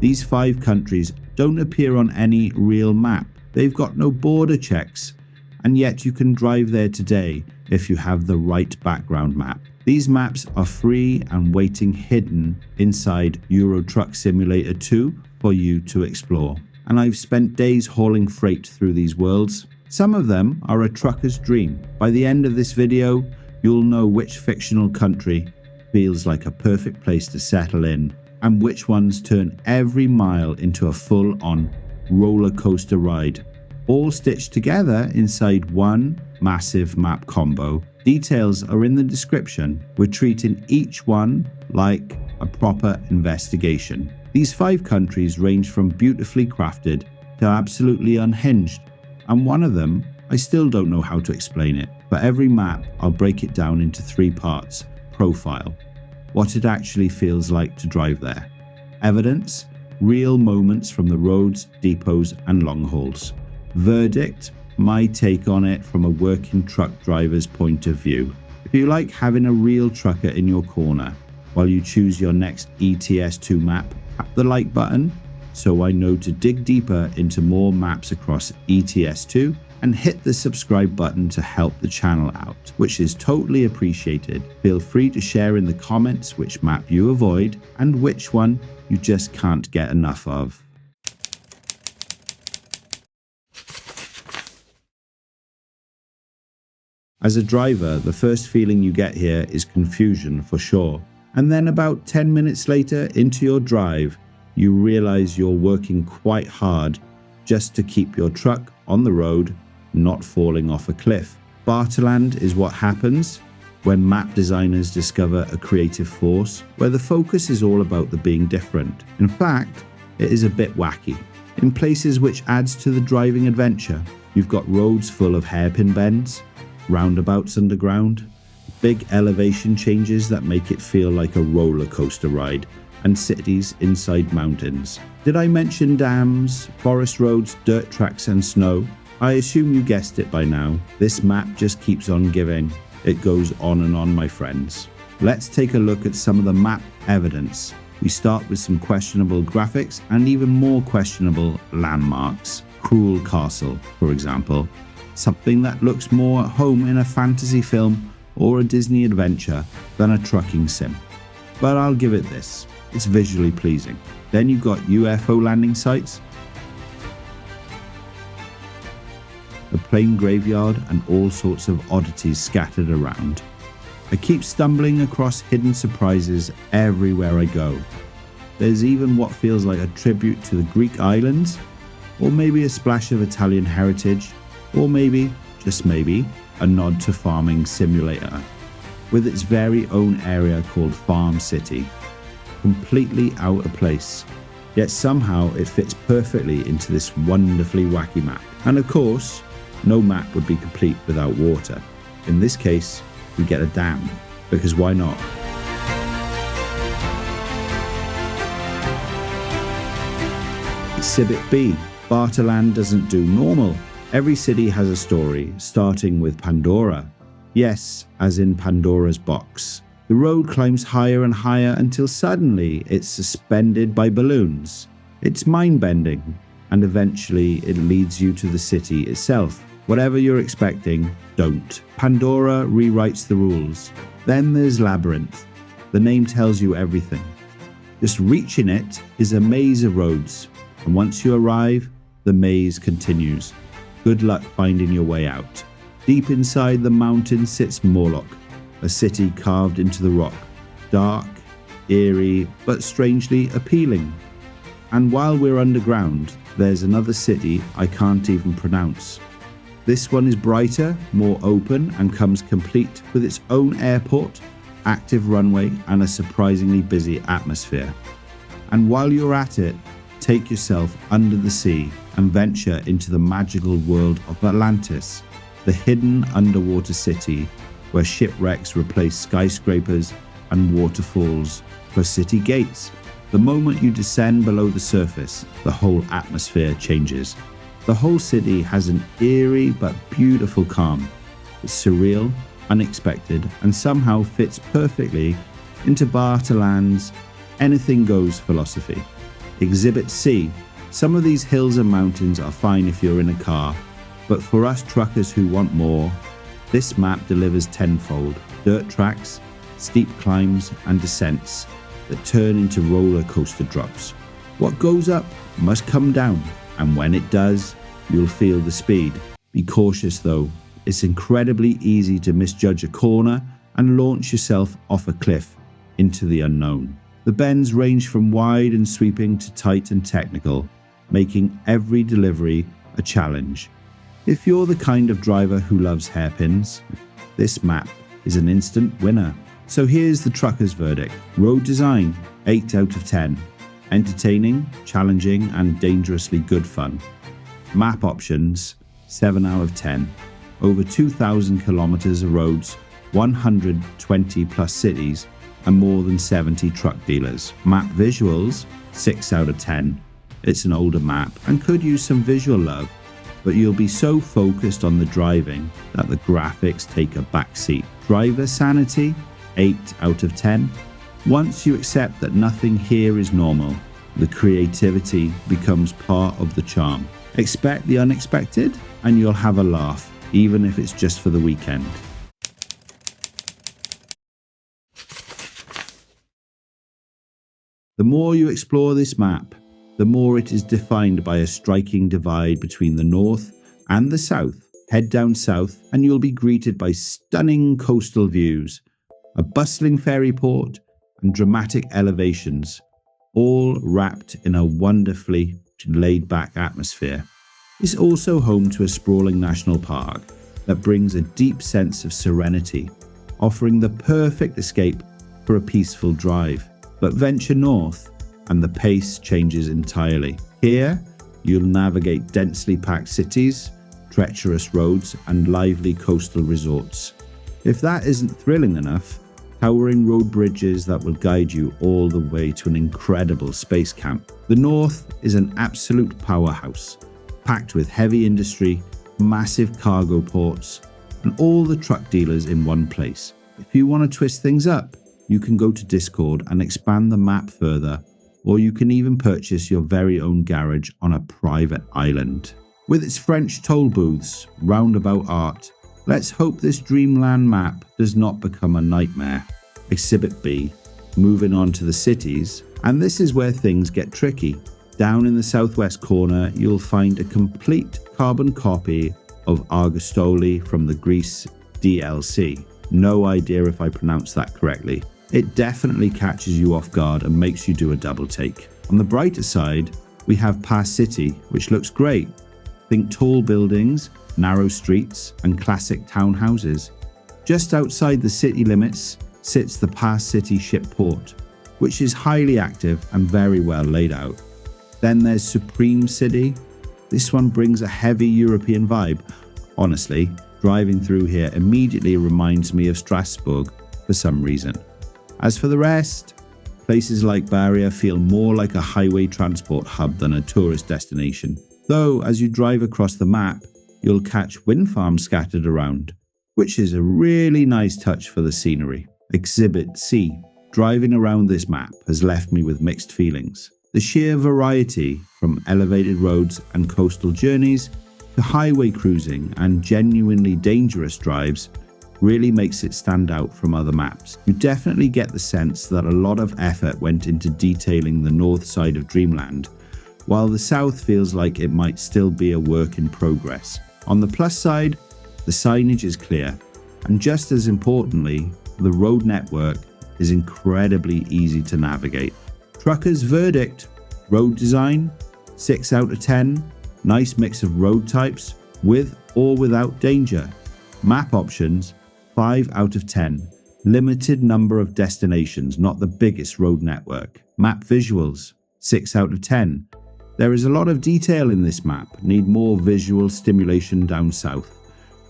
These 5 countries don't appear on any real map. They've got no border checks, and yet you can drive there today if you have the right background map. These maps are free and waiting hidden inside Euro Truck Simulator 2 for you to explore. And I've spent days hauling freight through these worlds. Some of them are a trucker's dream. By the end of this video, you'll know which fictional country feels like a perfect place to settle in, and which ones turn every mile into a full-on roller coaster ride, all stitched together inside one massive map combo. Details are in the description. We're treating each one like a proper investigation. These 5 countries range from beautifully crafted to absolutely unhinged, and one of them, I still don't know how to explain it. For every map, I'll break it down into 3 parts. Profile, what it actually feels like to drive there. Evidence, real moments from the roads, depots and long hauls. Verdict, my take on it from a working truck driver's point of view. If you like having a real trucker in your corner while you choose your next ETS2 map, tap the like button so I know to dig deeper into more maps across ETS2, and hit the subscribe button to help the channel out, which is totally appreciated. Feel free to share in the comments which map you avoid and which one you just can't get enough of. As a driver, the first feeling you get here is confusion for sure. And then about 10 minutes later into your drive, you realize you're working quite hard just to keep your truck on the road, not falling off a cliff. Bartoland is what happens when map designers discover a creative force where the focus is all about the being different. In fact, it is a bit wacky. In places which adds to the driving adventure, you've got roads full of hairpin bends, roundabouts underground, big elevation changes that make it feel like a roller coaster ride, and cities inside mountains. Did I mention dams, forest roads, dirt tracks and snow? I assume you guessed it by now. This map just keeps on giving. It goes on and on, my friends. Let's take a look at some of the map evidence. We start with some questionable graphics and even more questionable landmarks. Cruel Castle, for example. Something that looks more at home in a fantasy film or a Disney adventure than a trucking sim. But I'll give it this. It's visually pleasing. Then you've got UFO landing sites, a plane graveyard and all sorts of oddities scattered around. I keep stumbling across hidden surprises everywhere I go. There's even what feels like a tribute to the Greek islands, or maybe a splash of Italian heritage, or maybe, just maybe, a nod to Farming Simulator, with its very own area called Farm City. Completely out of place, yet somehow it fits perfectly into this wonderfully wacky map. And of course, no map would be complete without water. In this case, we get a dam, because why not? Exhibit B, Bartoland doesn't do normal. Every city has a story, starting with Pandora. Yes, as in Pandora's box. The road climbs higher and higher until suddenly it's suspended by balloons. It's mind-bending, and eventually it leads you to the city itself. Whatever you're expecting, don't. Pandora rewrites the rules. Then there's Labyrinth. The name tells you everything. Just reaching it is a maze of roads, and once you arrive, the maze continues. Good luck finding your way out. Deep inside the mountain sits Morlock, a city carved into the rock. Dark, eerie, but strangely appealing. And while we're underground, there's another city I can't even pronounce. This one is brighter, more open, and comes complete with its own airport, active runway, and a surprisingly busy atmosphere. And while you're at it, take yourself under the sea and venture into the magical world of Atlantis, the hidden underwater city where shipwrecks replace skyscrapers and waterfalls for city gates. The moment you descend below the surface, the whole atmosphere changes. The whole city has an eerie but beautiful calm. It's surreal, unexpected, and somehow fits perfectly into Bartoland's anything goes philosophy. Exhibit C. Some of these hills and mountains are fine if you're in a car, but for us truckers who want more, this map delivers tenfold. Dirt tracks, steep climbs and descents that turn into roller coaster drops. What goes up must come down, and when it does, you'll feel the speed. Be cautious though, it's incredibly easy to misjudge a corner and launch yourself off a cliff into the unknown. The bends range from wide and sweeping to tight and technical, making every delivery a challenge. If you're the kind of driver who loves hairpins, this map is an instant winner. So here's the trucker's verdict. Road design, 8 out of 10. Entertaining, challenging and dangerously good fun. Map options, 7 out of 10. Over 2,000 kilometers of roads, 120 plus cities, and more than 70 truck dealers. Map visuals, 6 out of 10. It's an older map and could use some visual love, but you'll be so focused on the driving that the graphics take a backseat. Driver sanity, 8 out of 10. Once you accept that nothing here is normal, the creativity becomes part of the charm. Expect the unexpected and you'll have a laugh, even if it's just for the weekend. The more you explore this map, the more it is defined by a striking divide between the north and the south. Head down south and you'll be greeted by stunning coastal views, a bustling ferry port and dramatic elevations, all wrapped in a wonderfully laid-back atmosphere. It's also home to a sprawling national park that brings a deep sense of serenity, offering the perfect escape for a peaceful drive. But venture north and the pace changes entirely. Here, you'll navigate densely packed cities, treacherous roads and lively coastal resorts. If that isn't thrilling enough, towering road bridges that will guide you all the way to an incredible space camp. The north is an absolute powerhouse, packed with heavy industry, massive cargo ports, and all the truck dealers in one place. If you want to twist things up, you can go to Discord and expand the map further, or you can even purchase your very own garage on a private island. With its French toll booths, roundabout art, let's hope this Dreamland map does not become a nightmare. Exhibit B, moving on to the cities, and this is where things get tricky. Down in the southwest corner, you'll find a complete carbon copy of Argostoli from the Greece DLC. No idea if I pronounced that correctly. It definitely catches you off guard and makes you do a double take. On the brighter side, we have Pass City, which looks great. Think tall buildings, narrow streets, and classic townhouses. Just outside the city limits sits the Pass City ship port, which is highly active and very well laid out. Then there's Supreme City. This one brings a heavy European vibe. Honestly, driving through here immediately reminds me of Strasbourg for some reason. As for the rest, places like Barrier feel more like a highway transport hub than a tourist destination. Though, as you drive across the map, you'll catch wind farms scattered around, which is a really nice touch for the scenery. Exhibit C. Driving around this map has left me with mixed feelings. The sheer variety, from elevated roads and coastal journeys to highway cruising and genuinely dangerous drives, really makes it stand out from other maps. You definitely get the sense that a lot of effort went into detailing the north side of Dreamland, while the south feels like it might still be a work in progress. On the plus side, the signage is clear, and just as importantly, the road network is incredibly easy to navigate. Trucker's verdict: road design, 6 out of 10, nice mix of road types, with or without danger. Map options, 5 out of 10. Limited number of destinations, not the biggest road network. Map visuals, 6 out of 10. There is a lot of detail in this map, need more visual stimulation down south.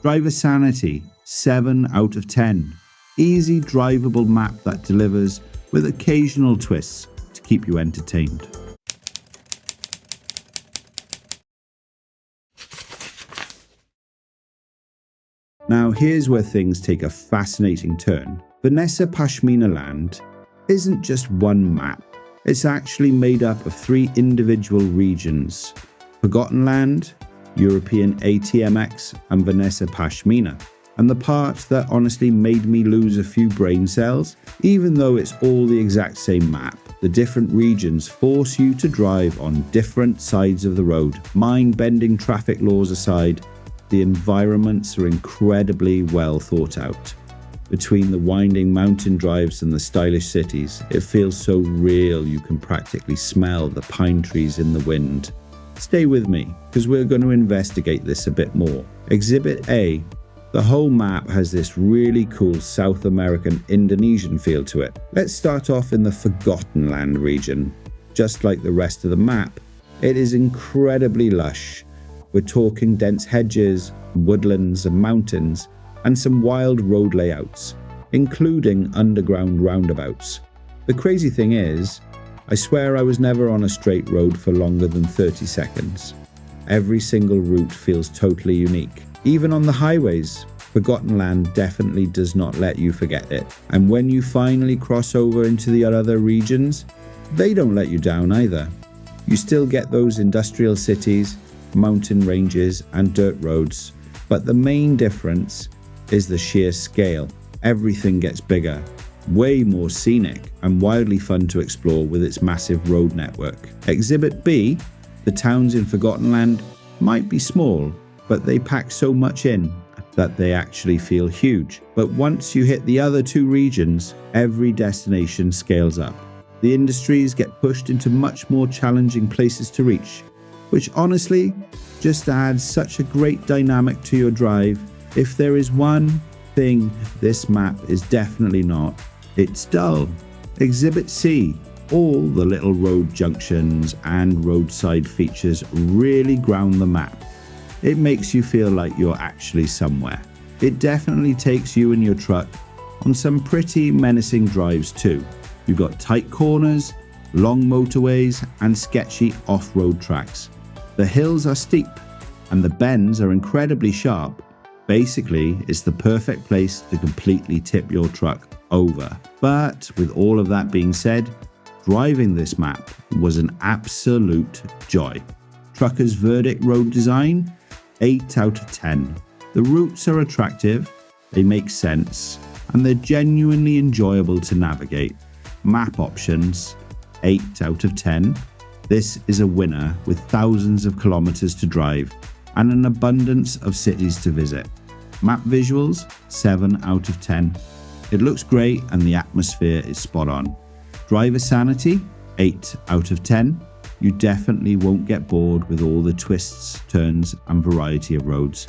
Driver sanity, 7 out of 10. Easy drivable map that delivers with occasional twists to keep you entertained. Now here's where things take a fascinating turn. Vanessa Pashmina Land isn't just one map, It's actually made up of 3 individual regions: Forgotten Land, European ATMX, and Vanessa Pashmina. And the part that honestly made me lose a few brain cells, even though it's all the exact same map, the different regions force you to drive on different sides of the road. Mind-bending traffic laws aside, the environments are incredibly well thought out. Between the winding mountain drives and the stylish cities, it feels so real you can practically smell the pine trees in the wind. Stay with me, because we're going to investigate this a bit more. Exhibit A. The whole map has this really cool South American Indonesian feel to it. Let's start off in the Forgotten Land region. Just like the rest of the map, it is incredibly lush. We're talking dense hedges, woodlands and mountains, and some wild road layouts, including underground roundabouts. The crazy thing is, I swear I was never on a straight road for longer than 30 seconds. Every single route feels totally unique. Even on the highways, Forgotten Land definitely does not let you forget it. And when you finally cross over into the other regions, they don't let you down either. You still get those industrial cities, mountain ranges, and dirt roads, but the main difference is the sheer scale. Everything gets bigger, way more scenic, and wildly fun to explore with its massive road network. Exhibit B, the towns in Forgotten Land might be small, but they pack so much in that they actually feel huge. But once you hit the other 2 regions, every destination scales up. The industries get pushed into much more challenging places to reach, which honestly just adds such a great dynamic to your drive. If there is one thing this map is definitely not, it's dull. Exhibit C. All the little road junctions and roadside features really ground the map. It makes you feel like you're actually somewhere. It definitely takes you and your truck on some pretty menacing drives too. You've got tight corners, long motorways, and sketchy off-road tracks. The hills are steep, and the bends are incredibly sharp. Basically, it's the perfect place to completely tip your truck over. But with all of that being said, driving this map was an absolute joy. Trucker's verdict road design, 8 out of 10. The routes are attractive, they make sense, and they're genuinely enjoyable to navigate. Map options, 8 out of 10. This is a winner with thousands of kilometers to drive and an abundance of cities to visit. Map visuals, 7 out of 10. It looks great and the atmosphere is spot on. Driver sanity, 8 out of 10. You definitely won't get bored with all the twists, turns, and variety of roads.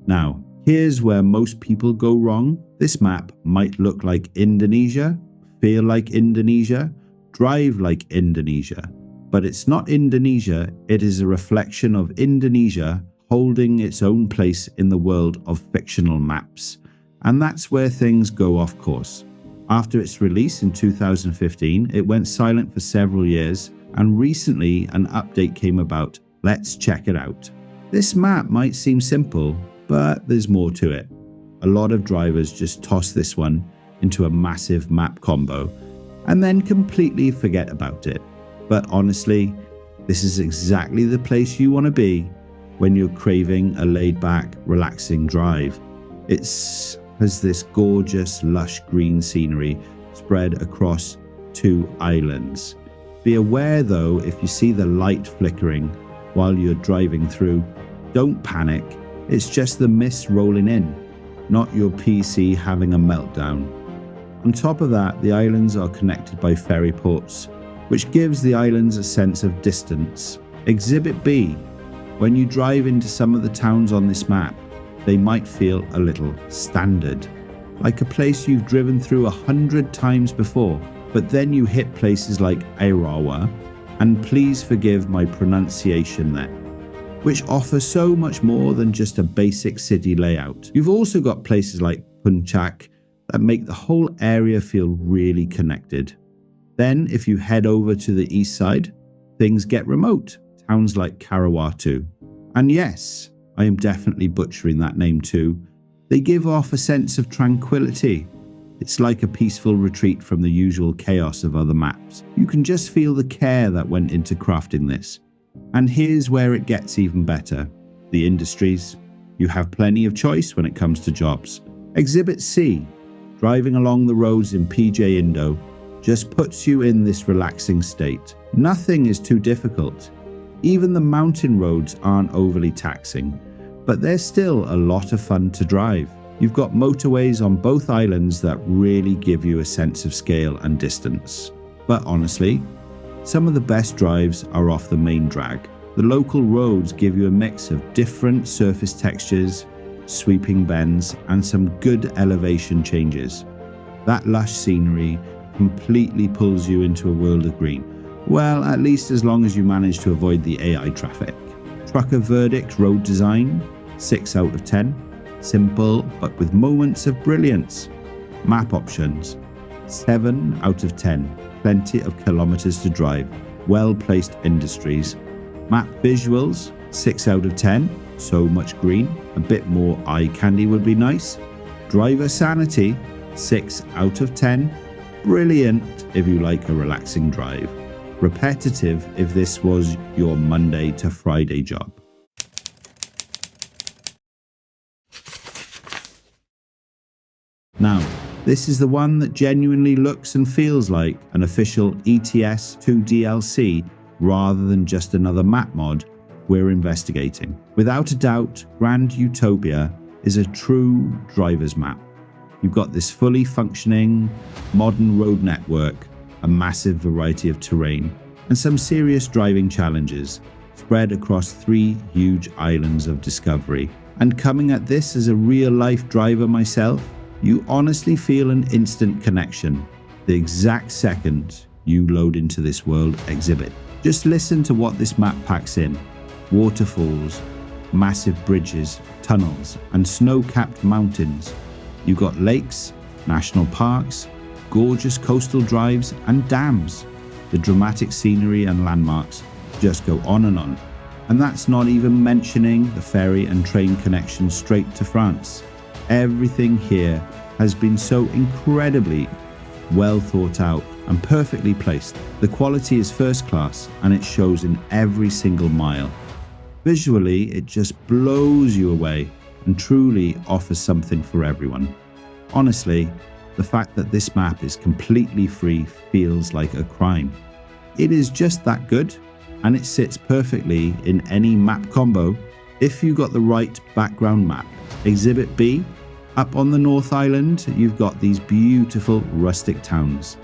Now, here's where most people go wrong. This map might look like Indonesia, feel like Indonesia, drive like Indonesia, but it's not Indonesia. It is a reflection of Indonesia holding its own place in the world of fictional maps. And that's where things go off course. After its release in 2015, it went silent for several years, and recently an update came about. Let's check it out. This map might seem simple, but there's more to it. A lot of drivers just toss this one into a massive map combo and then completely forget about it. But honestly, this is exactly the place you want to be when you're craving a laid-back, relaxing drive. It has this gorgeous, lush green scenery spread across 2 islands. Be aware though, if you see the light flickering while you're driving through, don't panic. It's just the mist rolling in, not your PC having a meltdown. On top of that, the islands are connected by ferry ports, which gives the islands a sense of distance. Exhibit B. When you drive into some of the towns on this map, they might feel a little standard, like a place you've driven through 100 times before. But then you hit places like Arawa, and please forgive my pronunciation there, which offer so much more than just a basic city layout. You've also got places like Puncak that make the whole area feel really connected. Then if you head over to the east side, things get remote. Towns like Karawatu. And yes, I am definitely butchering that name too. They give off a sense of tranquility, It's like a peaceful retreat from the usual chaos of other maps. You can just feel the care that went into crafting this. And here's where it gets even better. The industries. You have plenty of choice when it comes to jobs. Exhibit C, driving along the roads in PJ Indo, just puts you in this relaxing state. Nothing is too difficult. Even the mountain roads aren't overly taxing, but they're still a lot of fun to drive. You've got motorways on both islands that really give you a sense of scale and distance. But honestly, some of the best drives are off the main drag. The local roads give you a mix of different surface textures, sweeping bends, and some good elevation changes. That lush scenery completely pulls you into a world of green. Well, at least as long as you manage to avoid the AI traffic. Trucker verdict road design, 6 out of 10. Simple, but with moments of brilliance. Map options, 7 out of 10. Plenty of kilometers to drive. Well-placed industries. Map visuals, 6 out of 10. So much green. A bit more eye candy would be nice. Driver sanity, 6 out of 10. Brilliant if you like a relaxing drive. Repetitive if this was your Monday to Friday job. Now, this is the one that genuinely looks and feels like an official ETS2 DLC rather than just another map mod we're investigating. Without a doubt, Grand Utopia is a true driver's map. You've got this fully functioning, modern road network, a massive variety of terrain, and some serious driving challenges spread across 3 huge islands of discovery. And coming at this as a real-life driver myself, you honestly feel an instant connection the exact second you load into this world exhibit. Just listen to what this map packs in. Waterfalls, massive bridges, tunnels, and snow-capped mountains. You've got lakes, national parks, gorgeous coastal drives, and dams. The dramatic scenery and landmarks just go on and on. And that's not even mentioning the ferry and train connection straight to France. Everything here has been so incredibly well thought out and perfectly placed. The quality is first class and it shows in every single mile. Visually, it just blows you away and truly offers something for everyone. Honestly, the fact that this map is completely free feels like a crime. It is just that good, and it sits perfectly in any map combo if you got the right background map. Exhibit B, up on the North Island, you've got these beautiful rustic towns,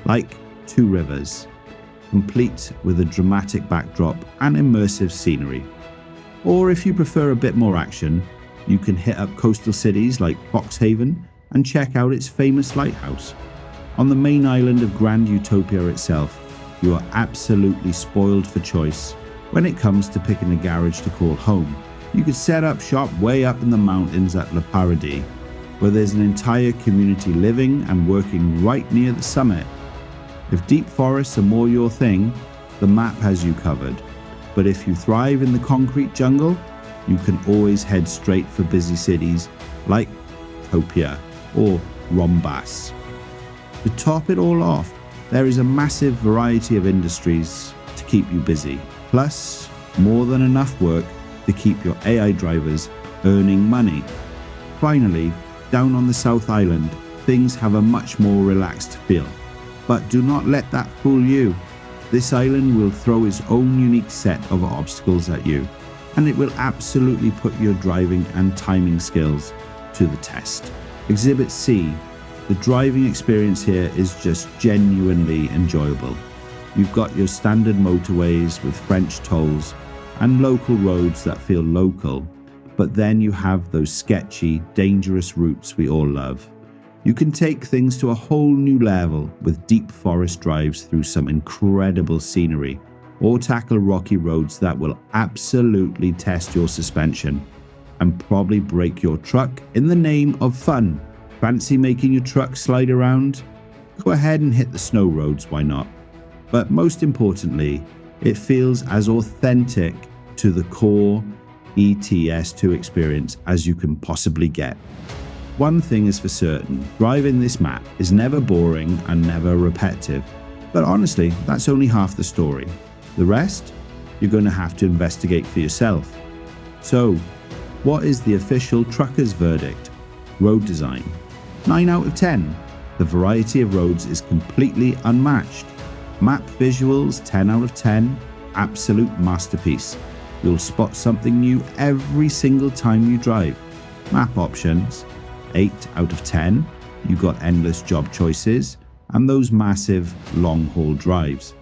like 2 rivers, complete with a dramatic backdrop and immersive scenery. Or if you prefer a bit more action, you can hit up coastal cities like Boxhaven and check out its famous lighthouse. On the main island of Grand Utopia itself, you are absolutely spoiled for choice when it comes to picking a garage to call home. You could set up shop way up in the mountains at Le Paradis, where there's an entire community living and working right near the summit. If deep forests are more your thing, the map has you covered. But if you thrive in the concrete jungle, you can always head straight for busy cities like Utopia or Rombas. To top it all off, there is a massive variety of industries to keep you busy, plus more than enough work to keep your AI drivers earning money. Finally, down on the South Island, things have a much more relaxed feel. But do not let that fool you. This island will throw its own unique set of obstacles at you, and it will absolutely put your driving and timing skills to the test. Exhibit C, the driving experience here is just genuinely enjoyable. You've got your standard motorways with French tolls and local roads that feel local, but then you have those sketchy, dangerous routes we all love. You can take things to a whole new level with deep forest drives through some incredible scenery, or tackle rocky roads that will absolutely test your suspension and probably break your truck in the name of fun. Fancy making your truck slide around? Go ahead and hit the snow roads, why not? But most importantly, it feels as authentic to the core ETS2 experience as you can possibly get. One thing is for certain, driving this map is never boring and never repetitive. But honestly, that's only half the story. The rest, you're going to have to investigate for yourself. So, what is the official trucker's verdict? Road design. 9 out of 10. The variety of roads is completely unmatched. Map visuals, 10 out of 10. Absolute masterpiece. You'll spot something new every single time you drive. Map options, 8 out of 10. You got endless job choices and those massive long-haul drives.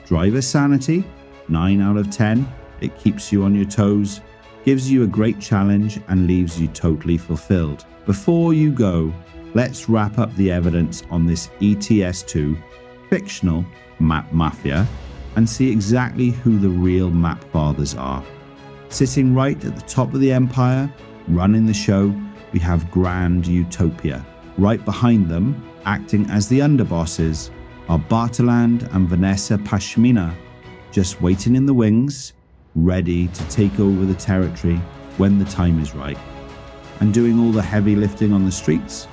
Driver sanity, 9 out of 10. It keeps you on your toes, gives you a great challenge and leaves you totally fulfilled. Before you go, let's wrap up the evidence on this ETS2 fictional map mafia and see exactly who the real map fathers are. Sitting right at the top of the empire, running the show, we have Grand Utopia. Right behind them, acting as the underbosses, are Bartoland and Vanessa Pashmina, just waiting in the wings, ready to take over the territory when the time is right. And doing all the heavy lifting on the streets,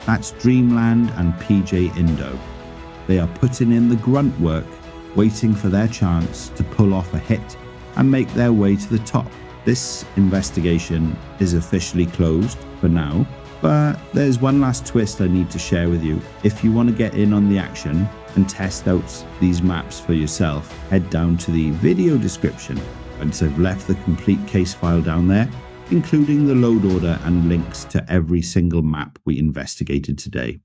that's Dreamland and PJ Indo. They are putting in the grunt work, waiting for their chance to pull off a hit and make their way to the top. This investigation is officially closed for now, but there's one last twist I need to share with you. If you want to get in on the action and test out these maps for yourself, head down to the video description, once I've left the complete case file down there, including the load order and links to every single map we investigated today.